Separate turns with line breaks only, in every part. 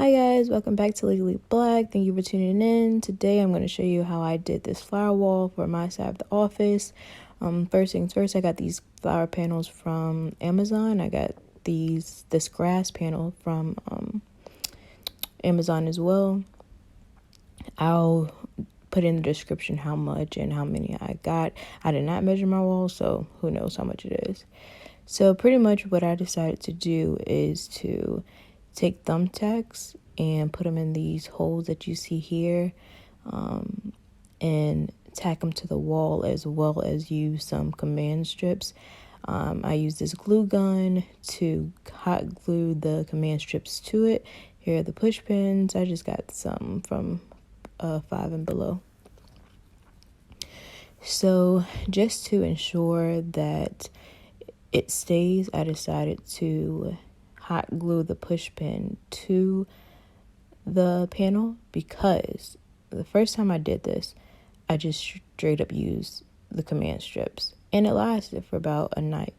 Hi guys, welcome back to Legally Black. Thank you for tuning in. Today I'm going to show you how I did this flower wall for my side of the office. First things first, I got these flower panels from Amazon. I got this grass panel from Amazon as well. I'll put in the description how much and how many I got. I did not measure my wall, so who knows how much it is. So pretty much what I decided to do is to take thumbtacks and put them in these holes that you see here, and tack them to the wall, as well as use some command strips. I use this glue gun to hot glue the command strips to it. Here are the push pins. I just got some from 5 and Below. So just to ensure that it stays, I decided to hot glue the push pin to the panel, because the first time I did this, I just straight up used the command strips and it lasted for about a night.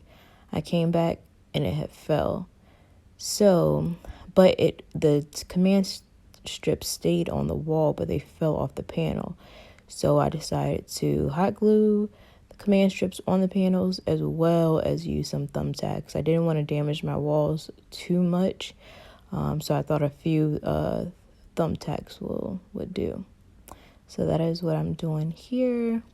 I came back and it had fell. So, but the command strips stayed on the wall, but they fell off the panel. So I decided to hot glue the command strips on the panels, as well as use some thumbtacks. I didn't want to damage my walls too much, so I thought a few thumbtacks would do. So that is what I'm doing here.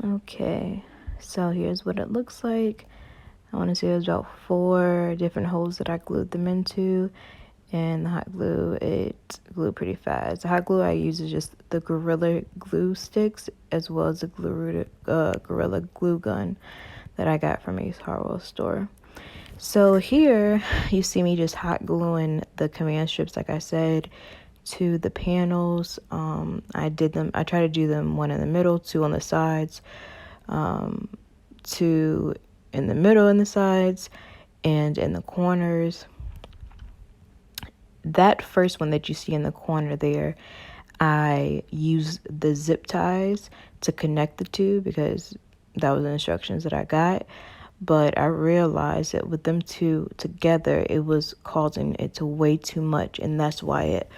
Okay, so here's what it looks like. I want to say there's about 4 different holes that I glued them into, and the hot glue, it glued pretty fast. The hot glue I use is just the Gorilla Glue sticks, as well as the Gorilla Glue gun that I got from Ace Hardware store. So here you see me just hot gluing the command strips, like I said, to the panels. I try to do them 1 in the middle, 2 on the sides, 2 in the middle and the sides, and in the corners. That first one that you see in the corner there, I used the zip ties to connect the two, because that was the instructions that I got. But I realized that with them two together, it was causing it to weigh too much, and that's why it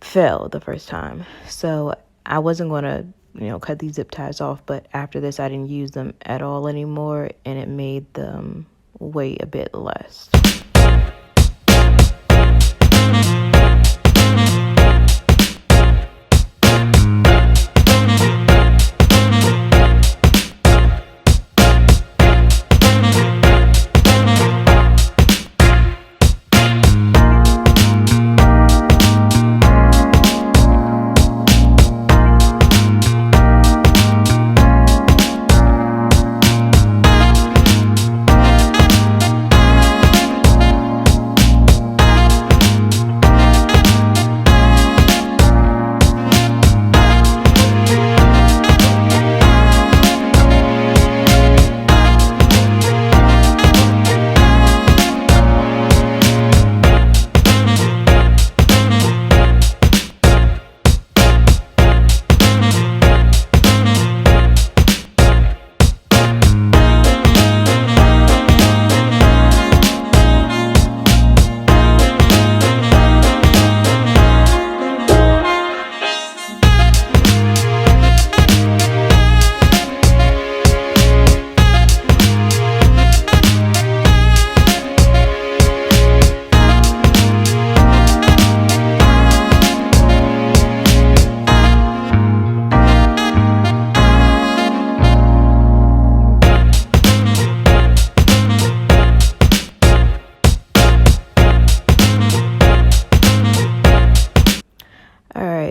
fell the first time. So I wasn't going to cut these zip ties off, but after this I didn't use them at all anymore, and it made them weigh a bit less.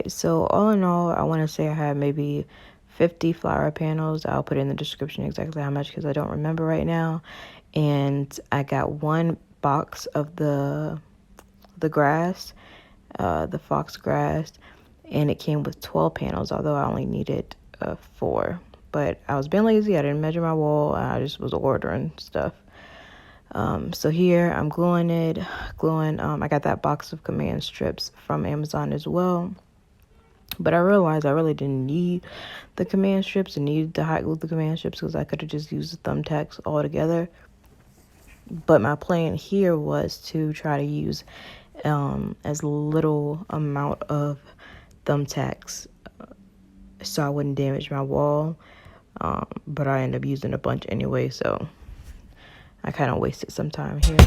So all in all, I want to say I had maybe 50 flower panels. I'll put in the description exactly how much, because I don't remember right now. And I got 1 box of the grass, the fox grass, and it came with 12 panels, although I only needed 4. But I was being lazy. I didn't measure my wall. I just was ordering stuff. So here I'm gluing it. I got that box of command strips from Amazon as well. But I realized I really didn't need the command strips and needed to hot glue the command strips because I could have just used the thumbtacks all together. But my plan here was to try to use as little amount of thumbtacks so I wouldn't damage my wall. But I ended up using a bunch anyway, so I kind of wasted some time here.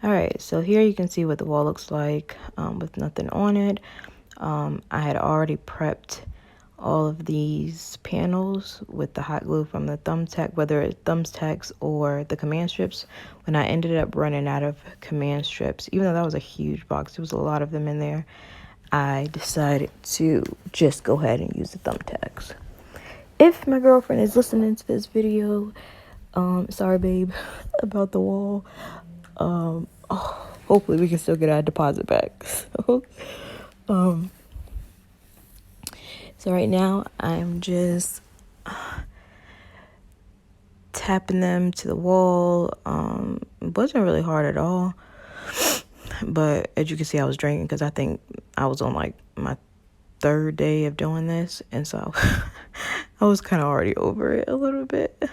Alright, so here you can see what the wall looks like with nothing on it. I had already prepped all of these panels with the hot glue from the thumbtack, whether it's thumbtacks or the command strips. When I ended up running out of command strips, even though that was a huge box, there was a lot of them in there, I decided to just go ahead and use the thumbtacks. If my girlfriend is listening to this video, sorry babe about the wall. Hopefully we can still get our deposit back. So right now I'm just tapping them to the wall. It wasn't really hard at all, but as you can see, I was drinking because I think I was on like my 3rd day of doing this, and so I was kind of already over it a little bit.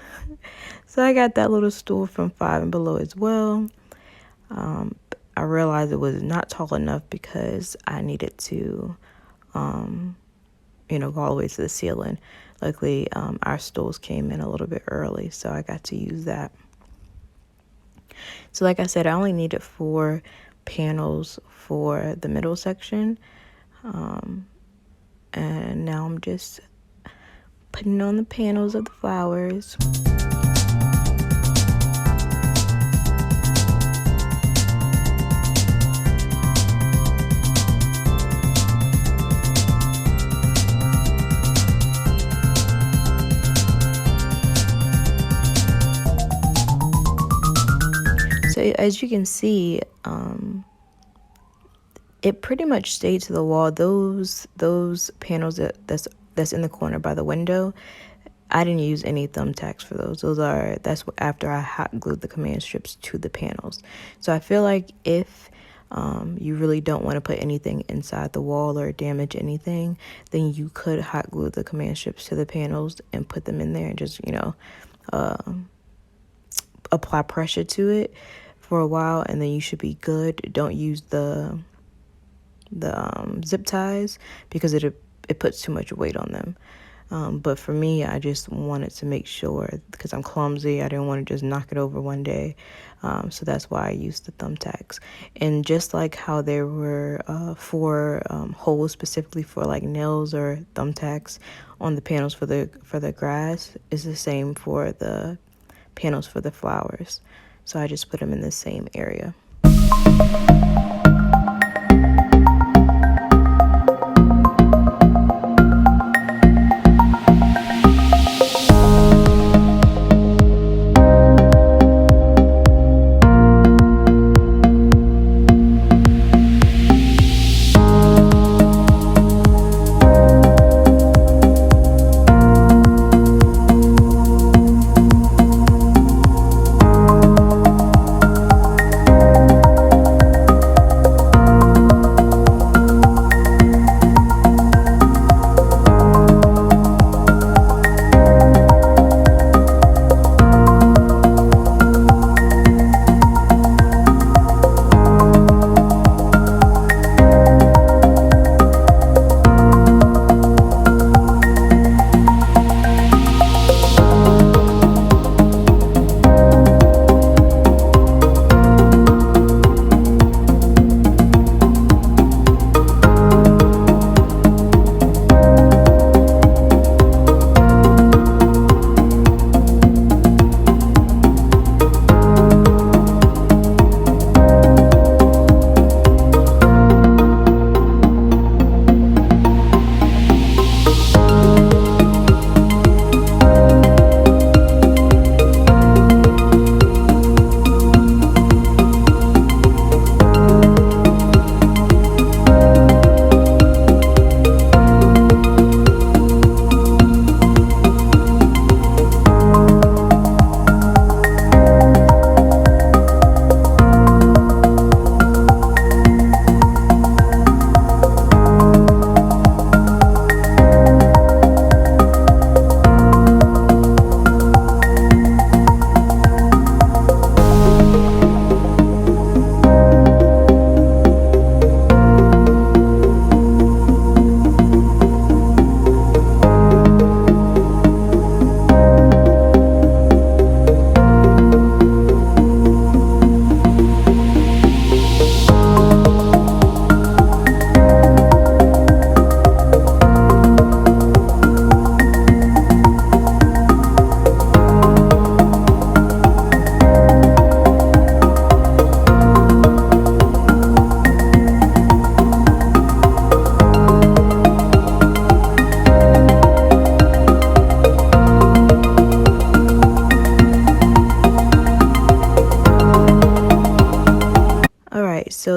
So I got that little stool from Five and Below as well. I realized it was not tall enough because I needed to, go all the way to the ceiling. Luckily, our stools came in a little bit early, so I got to use that. So like I said, I only needed 4 panels for the middle section. And now I'm just putting on the panels of the flowers. So as you can see, it pretty much stayed to the wall. Those panels that's in the corner by the window, I didn't use any thumbtacks for those. That's after I hot glued the command strips to the panels. So I feel like if you really don't want to put anything inside the wall or damage anything, then you could hot glue the command strips to the panels and put them in there and just apply pressure to it for a while, and then you should be good. Don't use the zip ties because it puts too much weight on them. But for me, I just wanted to make sure, because I'm clumsy, I didn't want to just knock it over one day. So that's why I used the thumbtacks. And just like how there were 4 holes specifically for like nails or thumbtacks on the panels for the grass, is the same for the panels for the flowers. So I just put them in the same area.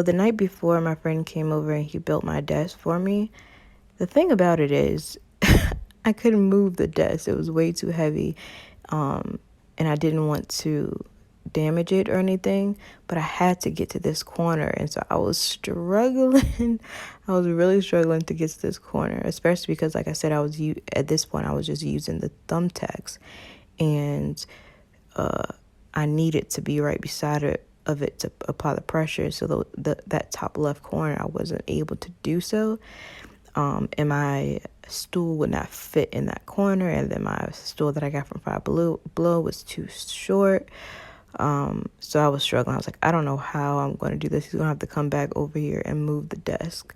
the night before, my friend came over and he built my desk for me. The thing about it is, I couldn't move the desk. It was way too heavy, and I didn't want to damage it or anything, but I had to get to this corner, and so I was struggling. I was really struggling to get to this corner, especially because, like I said, at this point I was just using the thumbtacks, and I needed to be right beside it to apply the pressure. So that top left corner, I wasn't able to do so. And my stool would not fit in that corner, and then my stool that I got from Five Below was too short. So I was struggling. I was like, I don't know how I'm going to do this. He's going to have to come back over here and move the desk.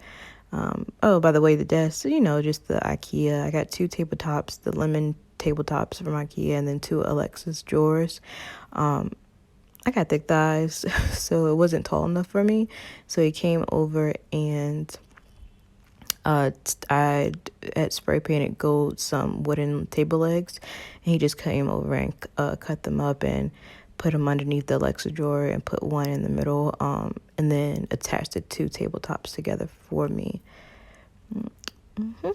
Oh, by the way, the desk, just the IKEA. I got 2 tabletops, the lemon tabletops from IKEA, and then 2 Alexis drawers. I got thick thighs, so it wasn't tall enough for me. So he came over and I had spray painted gold some wooden table legs, and he just came over and cut them up and put them underneath the Alexa drawer and put one in the middle, and then attached the 2 tabletops together for me. Mm-hmm.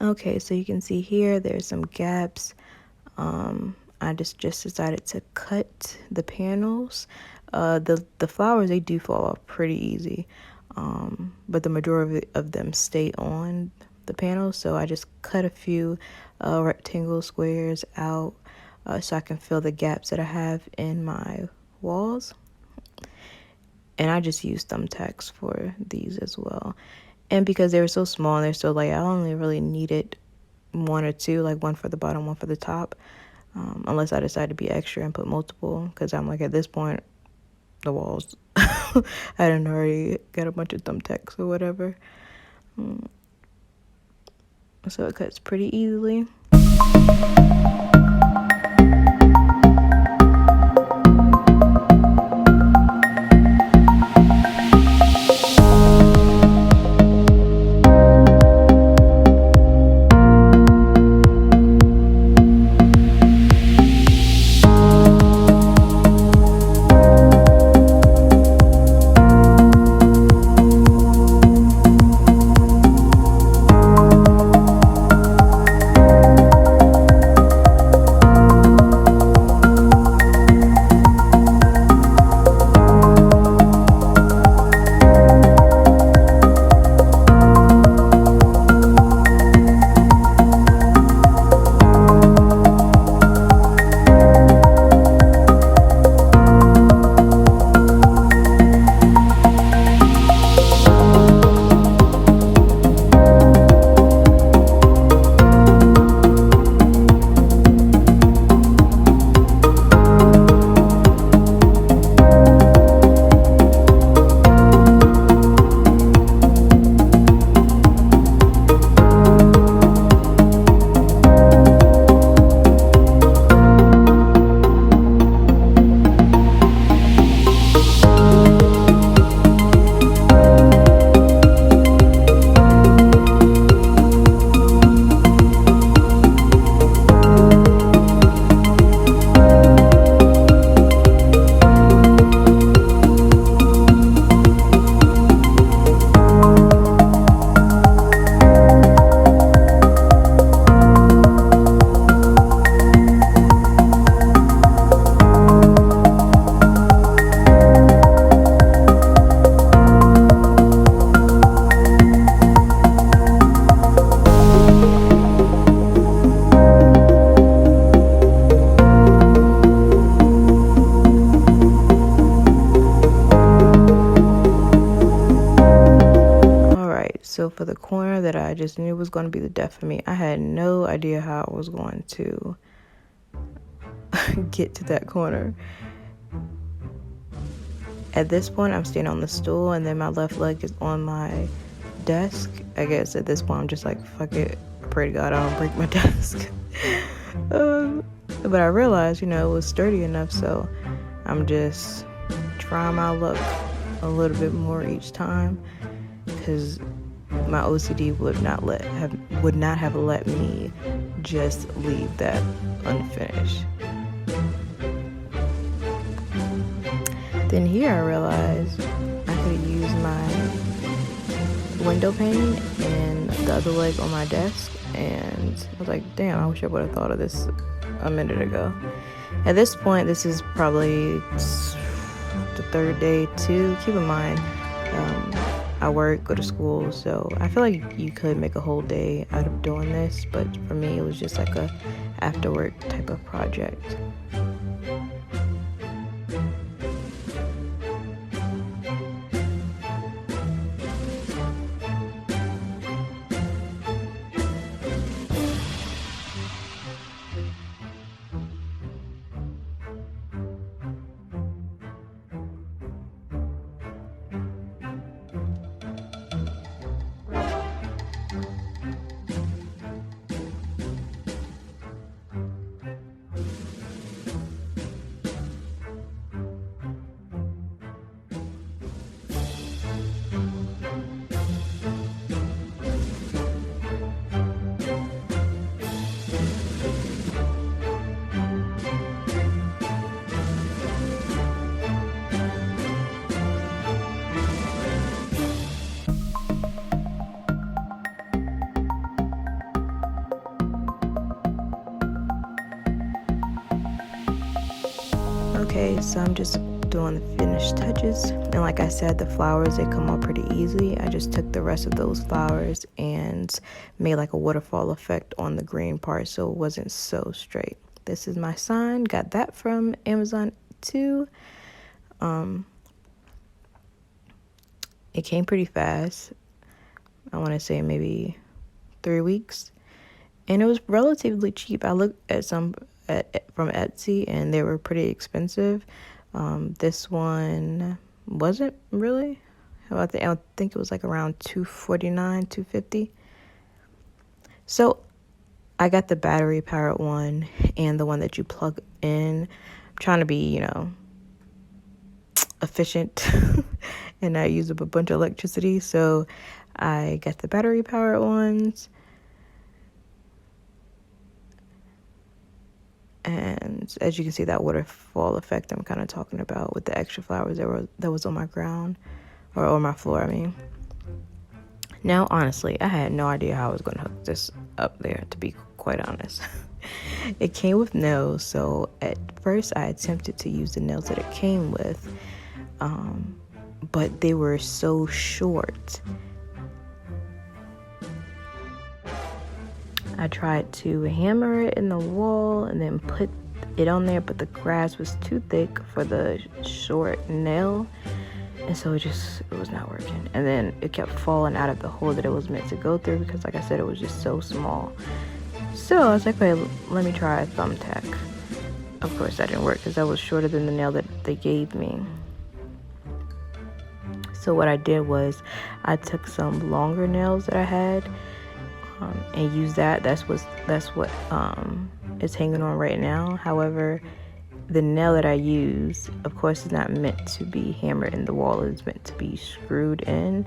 Okay, so you can see here there's some gaps. I just decided to cut the panels. The flowers, they do fall off pretty easy, but the majority of them stay on the panels. So I just cut a few rectangle squares out so I can fill the gaps that I have in my walls. And I just used thumbtacks for these as well. And because they were so small and they're so light, I only really needed 1 or 2, like 1 for the bottom, 1 for the top, unless I decide to be extra and put multiple, because I'm like, at this point, the walls, I didn't already got a bunch of thumbtacks or whatever. So it cuts pretty easily. right, so for the corner that I just knew was going to be the death for me, I had no idea how I was going to get to that corner. At this point, I'm standing on the stool, and then my left leg is on my desk. I guess at this point, I'm just like, fuck it. I pray to God I don't break my desk. But I realized, it was sturdy enough, so I'm just trying my luck a little bit more each time, because my OCD would not have let me just leave that unfinished. Then here I realized I could use my window pane and the other leg on my desk, and I was like, damn, I wish I would have thought of this a minute ago. At this point, this is probably the third day too. Keep in mind, I work, go to school, so I feel like you could make a whole day out of doing this, but for me, it was just like a after work type of project. Okay, so I'm just doing the finished touches, and like I said, the flowers, they come out pretty easy. I just took the rest of those flowers and made like a waterfall effect on the green part, so it wasn't so straight. This is my sign. Got that from Amazon too. It came pretty fast. I want to say maybe 3 weeks, and it was relatively cheap. I looked at some from Etsy, and they were pretty expensive. This one wasn't really. I think it was like around $249, $250. So I got the battery powered one and the one that you plug in. I'm trying to be, efficient and not use up a bunch of electricity. So I got the battery powered ones. And as you can see, that waterfall effect I'm kind of talking about with the extra flowers that was on my ground, or on my floor, I mean. Now, honestly, I had no idea how I was going to hook this up there, to be quite honest. It came with nails, so at first I attempted to use the nails that it came with, but they were so short. I tried to hammer it in the wall and then put it on there, but the grass was too thick for the short nail, and so it was not working. And then it kept falling out of the hole that it was meant to go through, because like I said, it was just so small. So I was like, okay, let me try a thumbtack. Of course that didn't work, because that was shorter than the nail that they gave me. So what I did was I took some longer nails that I had, and use that. That's what is hanging on right now. However, the nail that I use, of course, is not meant to be hammered in the wall. It's meant to be screwed in.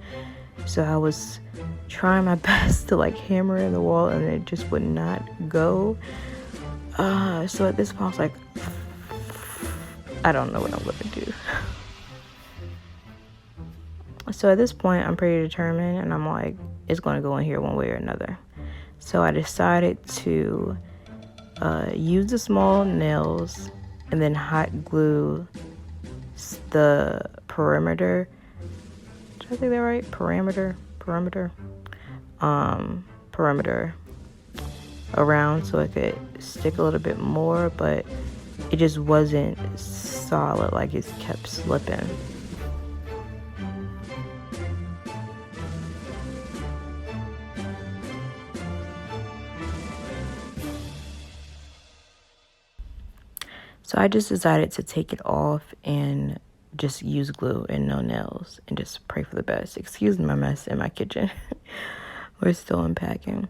So I was trying my best to like hammer in the wall, and it just would not go. So at this point, I was like, I don't know what I'm gonna do. So at this point, I'm pretty determined, and I'm like, it's going to go in here one way or another. So I decided to use the small nails and then hot glue the perimeter. Did I say that right? Perimeter around, so it could stick a little bit more, but it just wasn't solid. Like, it kept slipping. So I just decided to take it off and just use glue and no nails and just pray for the best. Excuse my mess in my kitchen. We're still unpacking.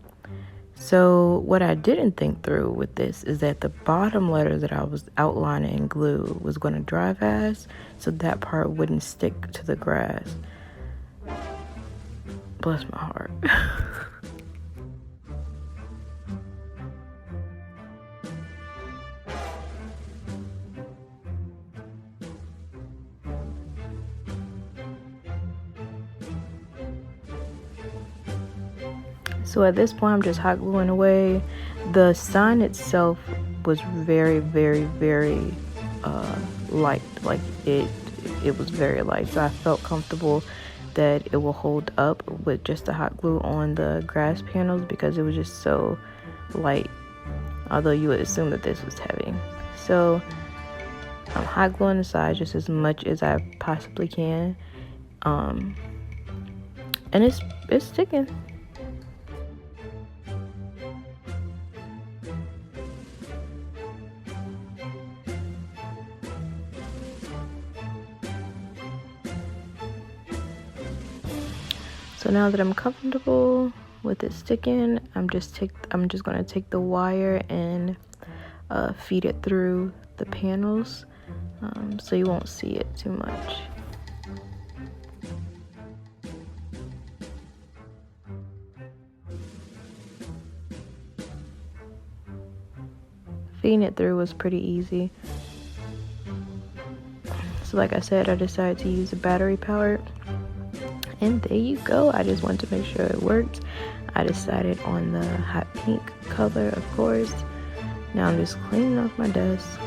So what I didn't think through with this is that the bottom letters that I was outlining in glue was going to dry fast, so that part wouldn't stick to the grass. Bless my heart. So at this point, I'm just hot gluing away. The sign itself was very, very, very light. Like it was very light. So I felt comfortable that it will hold up with just the hot glue on the grass panels because it was just so light. Although you would assume that this was heavy. So I'm hot gluing the sides just as much as I possibly can. And it's sticking. So now that I'm comfortable with it sticking, I'm just gonna take the wire and feed it through the panels, so you won't see it too much. Feeding it through was pretty easy. So like I said, I decided to use a battery powered. And there you go. I just wanted to make sure it worked. I decided on the hot pink color, of course. Now I'm just cleaning off my desk.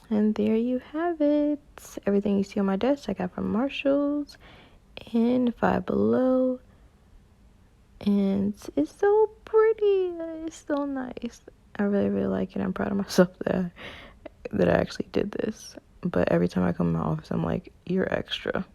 And there you have it. Everything you see on my desk I got from Marshalls and Five Below. And it's so pretty. It's so nice. I really, really like it. I'm proud of myself that I actually did this. But every time I come in my office, I'm like, you're extra.